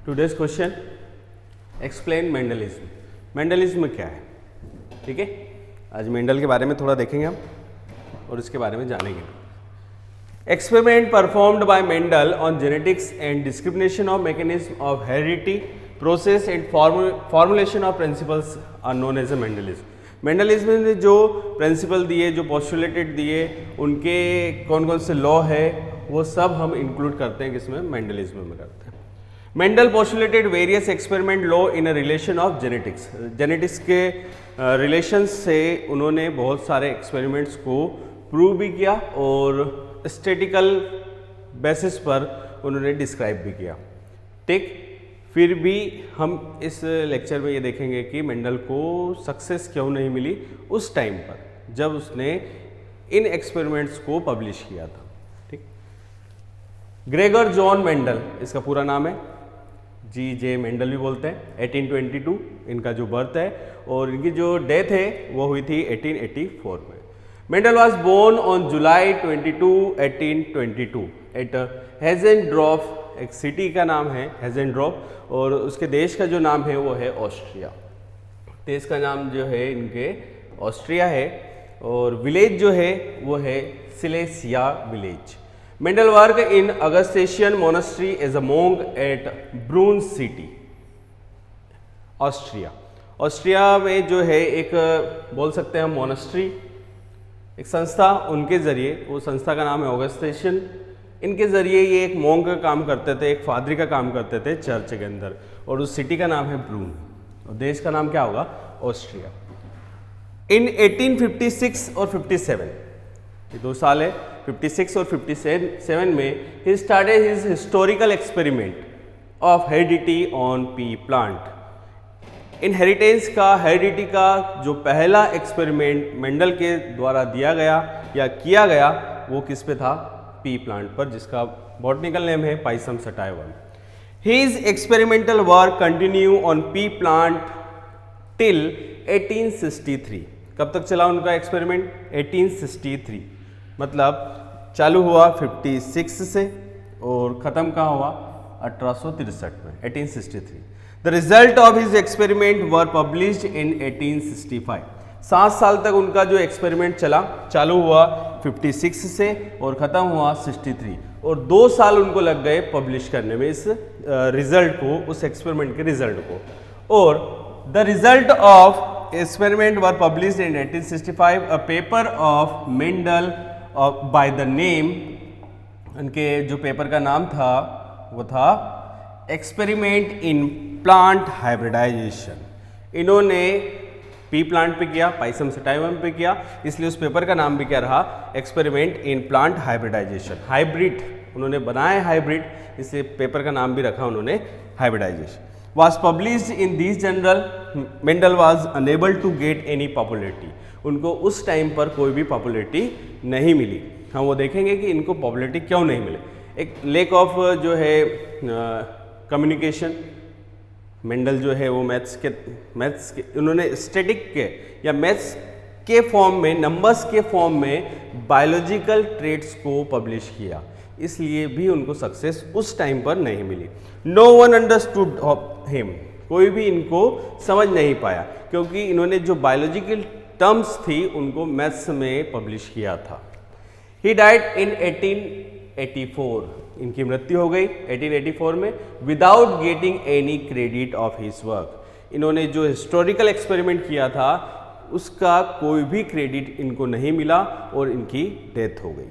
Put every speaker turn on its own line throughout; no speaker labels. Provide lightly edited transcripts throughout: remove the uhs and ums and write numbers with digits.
Today's question, explain Mendelism. Mendelism क्या है? ठीक है, आज मेंडल के बारे में थोड़ा देखेंगे हम और इसके बारे में जानेंगे। Experiment performed by Mendel on genetics and discrimination of mechanism of heredity process and formulation of principles are known as a Mendelism. Mendelism ने जो प्रिंसिपल दिए, जो पोस्टुलेटेड दिए, उनके कौन कौन से लॉ है, वो सब हम इंक्लूड करते हैं किसमें? मेंडलिज्म में करते हैं। Mendel postulated various experiment law in a relation of genetics. Genetics के रिलेशन से उन्होंने बहुत सारे एक्सपेरिमेंट्स को प्रूव भी किया और स्टैटिकल बेसिस पर उन्होंने डिस्क्राइब भी किया। ठीक, फिर भी हम इस लेक्चर में ये देखेंगे कि मेंडल को सक्सेस क्यों नहीं मिली उस टाइम पर जब उसने इन एक्सपेरिमेंट्स को पब्लिश किया था। ठीक, ग्रेगर जॉन मेंडल इसका पूरा नाम है, जी.जे. मेंडल भी बोलते हैं। 1822 इनका जो बर्थ है और इनकी जो डेथ है वो हुई थी 1884 में। Mendel was born on July 22, 1822 at Heinzendorf, एक सिटी का नाम है हेजेनड्रॉफ, और उसके देश का जो नाम है वो है ऑस्ट्रिया। देश का नाम जो है इनके ऑस्ट्रिया है और विलेज जो है वो है Silesia village. Mendel work in Augustinian monastery as a monk at Brunn city, Austria. Austria में जो है एक बोल सकते हैं हम मोनेस्ट्री, एक संस्था, उनके ज़रिए, वो संस्था का नाम है अगस्टेशियन, इनके ज़रिए ये एक मोंक का काम करते थे, एक फादरी का काम करते थे चर्च के अंदर, और उस सिटी का नाम है ब्रून और देश का नाम क्या होगा? ऑस्ट्रिया। इन 1856 और 57, ये 2 साल है, 56 और 57 में he started his historical experiment of heredity on P plant. Inheritance का, हेरिडिटी का जो पहला एक्सपेरिमेंट मेंडल के द्वारा दिया गया या किया गया वो किस पे था? पी प्लांट पर, जिसका बॉटनिकल नेम है Pisum sativum. His experimental work continue on P plant till 1863। कब तक चला उनका एक्सपेरिमेंट? 1863, मतलब चालू हुआ 56 से और ख़त्म कहाँ हुआ? 1863 में, 1863। The result of his experiment were published in 1865। 7 साल तक उनका जो एक्सपेरिमेंट चला, चालू हुआ 56 से और ख़त्म हुआ 63, और 2 साल उनको लग गए पब्लिश करने में इस रिजल्ट को, उस एक्सपेरिमेंट के रिजल्ट को। और the result of experiment were published in 1865। A paper of Mendel by the name, उनके जो पेपर का नाम था वो था एक्सपेरिमेंट इन प्लांट हाइब्रिडाइजेशन। इन्होंने पी प्लांट पे किया, पाइसम सटाइवम पे किया, इसलिए उस पेपर का नाम भी क्या रहा? Experiment in plant hybridisation. Hybrid उन्होंने बनाए, हाइब्रिड, इसलिए पेपर का नाम भी रखा उन्होंने hybridisation. was published in these journal. Mendel was unable to get any popularity. उनको उस टाइम पर कोई भी पॉपुलैरिटी नहीं मिली। हम वो देखेंगे कि इनको पॉपुलैरिटी क्यों नहीं मिले। एक लेक ऑफ जो है कम्युनिकेशन, मेंडल जो है वो मैथ्स के उन्होंने स्टैटिक के या मैथ्स के फॉर्म में, नंबर्स के फॉर्म में बायोलॉजिकल ट्रेट्स को पब्लिश किया, इसलिए भी उनको सक्सेस उस टाइम पर नहीं मिली। नो वन अंडरस्टूड हिम, कोई भी इनको समझ नहीं पाया क्योंकि इन्होंने जो बायोलॉजिकल टर्म्स थी उनको मैथ्स में पब्लिश किया था। ही डाइड इन 1884, इनकी मृत्यु हो गई 1884 में, without getting any credit of his work. इन्होंने जो हिस्टोरिकल एक्सपेरिमेंट किया था उसका कोई भी क्रेडिट इनको नहीं मिला और इनकी डेथ हो गई।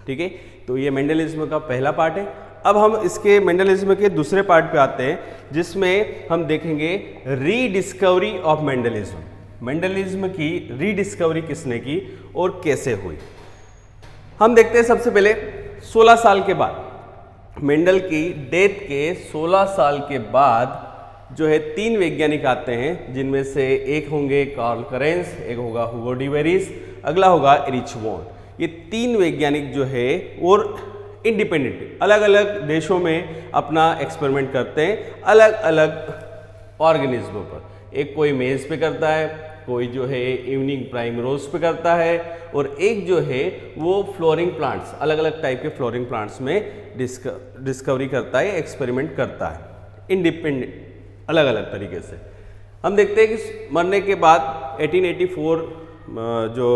ठीक है, तो ये मेंडलिज्म का पहला पार्ट है। अब हम इसके मेंडलिज्म के दूसरे पार्ट पे आते हैं जिसमें हम देखेंगे रीडिस्कवरी ऑफ मेंडलिज्म। मेंडलिज्म की रीडिस्कवरी किसने की और कैसे हुई? हम देखते हैं सबसे पहले 16 साल के बाद, मेंडल की डेथ के 16 साल के बाद जो है 3 वैज्ञानिक आते हैं, जिनमें से एक होंगे कार्ल करेंस, एक होगा हुगो डी वेरिस, अगला होगा एरिच वॉन। ये 3 वैज्ञानिक जो है और इंडिपेंडेंट अलग अलग देशों में अपना एक्सपेरिमेंट करते हैं अलग अलग ऑर्गेनिज्मों पर। एक कोई मेज पे करता है, कोई जो है इवनिंग प्राइमरोज पे करता है, और एक जो है वो फ्लोरिंग प्लांट्स, अलग अलग टाइप के फ्लोरिंग प्लांट्स में डिस्कवरी करता है, एक्सपेरिमेंट करता है। इंडिपेंडेंट अलग अलग तरीके से। हम देखते हैं कि मरने के बाद 1884 जो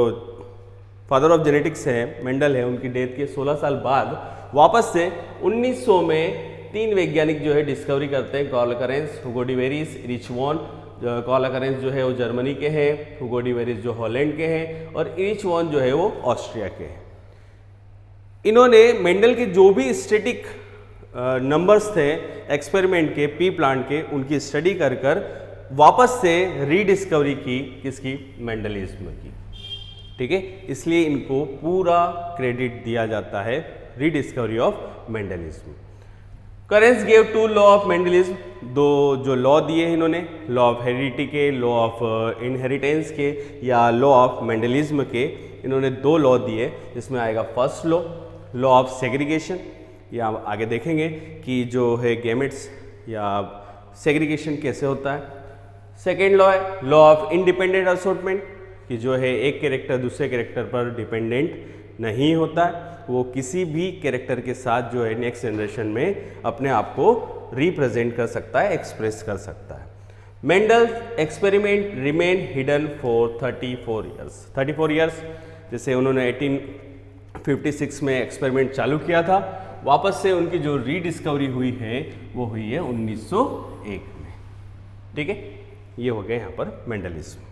फादर ऑफ जेनेटिक्स है मेंडल है, उनकी डेथ के 16 साल बाद वापस से 1900 में 3 वैज्ञानिक जो है डिस्कवरी करते हैं, Carl Lawrence, Hugo de Vries, Erich von. Carl Lawrence जो है वो जर्मनी के हैं, हुगो डी वेरिस जो हॉलैंड के हैं और इरिच वॉन जो है वो ऑस्ट्रिया के हैं। इन्होंने मेंडल के जो भी स्टैटिक नंबर्स थे एक्सपेरिमेंट के, पी प्लांट के, उनकी स्टडी कर कर वापस से रीडिस्कवरी की, किसकी? मेंडलिज्म की। ठीक है, इसलिए इनको पूरा क्रेडिट दिया जाता है rediscovery of Mendelism. Correns gave 2 law of Mendelism, 2 जो लॉ दिए हैं इन्होंने, लॉ ऑफ हेरिडिटी के, लॉ ऑफ इनहेरिटेंस के या लॉ ऑफ मेंडलिज्म के, इन्होंने 2 लॉ दिए। जिसमें आएगा फर्स्ट लॉ ऑफ सेग्रीगेशन, या आगे देखेंगे कि जो है गैमेट्स या सेग्रीगेशन कैसे होता है। सेकेंड लॉ है लॉ ऑफ इंडिपेंडेंट असॉर्टमेंट, कि जो है एक कैरेक्टर दूसरे कैरेक्टर पर डिपेंडेंट नहीं होता है, वो किसी भी कैरेक्टर के साथ जो है नेक्स्ट जनरेशन में अपने आप को रिप्रेजेंट कर सकता है, एक्सप्रेस कर सकता है। Mendel experiment remain hidden for 34 years. 34 years, जैसे उन्होंने 1856 में एक्सपेरिमेंट चालू किया था, वापस से उनकी जो रीडिस्कवरी हुई है वो हुई है 1901 में। ठीक है, ये हो गया यहाँ पर मेंडलिज्म।